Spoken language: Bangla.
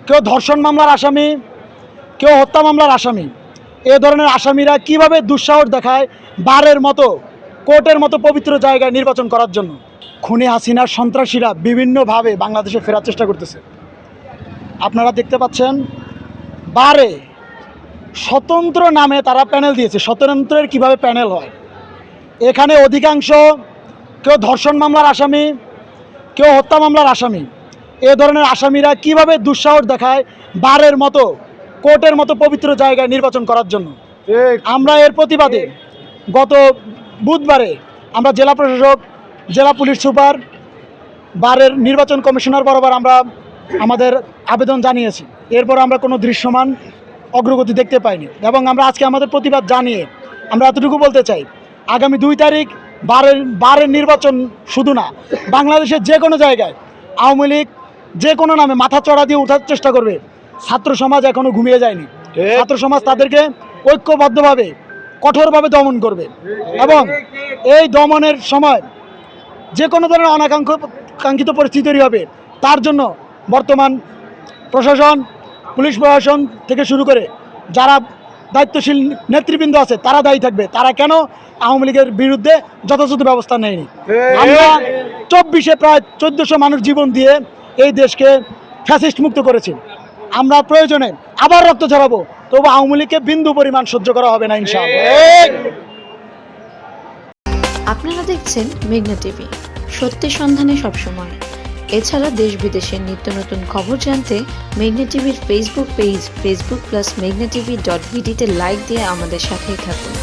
কেউ ধর্ষণ মামলার আসামি, কেউ হত্যা মামলার আসামি। এ ধরনের আসামিরা কিভাবে দুঃসাহস দেখায় বারের মতো, কোর্টের মতো পবিত্র জায়গায় নির্বাচন করার জন্য। খুনি হাসিনার সন্ত্রাসীরা বিভিন্নভাবে বাংলাদেশে ফেরার চেষ্টা করতেছে। আপনারা দেখতে পাচ্ছেন বারে স্বতন্ত্র নামে তারা প্যানেল দিয়েছে। স্বতন্ত্রের কিভাবে প্যানেল হয়, এখানে অধিকাংশ কেউ ধর্ষণ মামলার আসামি, কেউ হত্যা মামলার আসামি। এ ধরনের আসামিরা কিভাবে দুঃসাহস দেখায় বারের মতো, কোর্টের মতো পবিত্র জায়গায় নির্বাচন করার জন্য। আমরা এর প্রতিবাদে গত বুধবারে আমরা জেলা প্রশাসক, জেলা পুলিশ সুপার, বারের নির্বাচন কমিশনার বরাবর আমরা আমাদের আবেদন জানিয়েছি। এরপর আমরা কোনো দৃশ্যমান অগ্রগতি দেখতে পাইনি এবং আমরা আজকে আমাদের প্রতিবাদ জানিয়ে আমরা এতটুকু বলতে চাই, আগামী 2 তারিখ বারের নির্বাচন শুধু না, বাংলাদেশের যে কোনো জায়গায় আওয়ামী লীগ যে কোনো নামে মাথা চড়া দিয়ে ওঠার চেষ্টা করবে। ছাত্র সমাজ এখনও ঘুমিয়ে যায়নি। ছাত্র সমাজ তাদেরকে ঐক্যবদ্ধভাবে কঠোরভাবে দমন করবে এবং এই দমনের সময় যে কোনো ধরনের অনাকাঙ্ক্ষিত পরিস্থিতি তৈরি হবে, তার জন্য বর্তমান প্রশাসন, পুলিশ প্রশাসন থেকে শুরু করে যারা দায়িত্বশীল নেতৃবৃন্দ আছে তারা দায়ী থাকবে। তারা কেন আওয়ামী লীগের বিরুদ্ধে যথাযথ ব্যবস্থা নেয়নি। আমরা 24-এ প্রায় 1400 মানুষ জীবন দিয়ে এই দেশকে ফ্যাসিস্ট মুক্ত করেছি। আমরা প্রয়োজনে আবার রক্ত ঝরাবো, তবু আওয়ামী লীগকে বিন্দু পরিমাণ সহ্য করা হবে না ইনশাআল্লাহ। আপনারা দেখছেন মেঘনা টিভি, সত্যি সন্ধানে সবসময়। এছাড়া দেশ বিদেশের নিত্য নতুন খবর জানতে মেঘনা টিভির ফেসবুক পেজ facebook+meghna tv.bd তে লাইক দিয়ে আমাদের সাথেই থাকুন।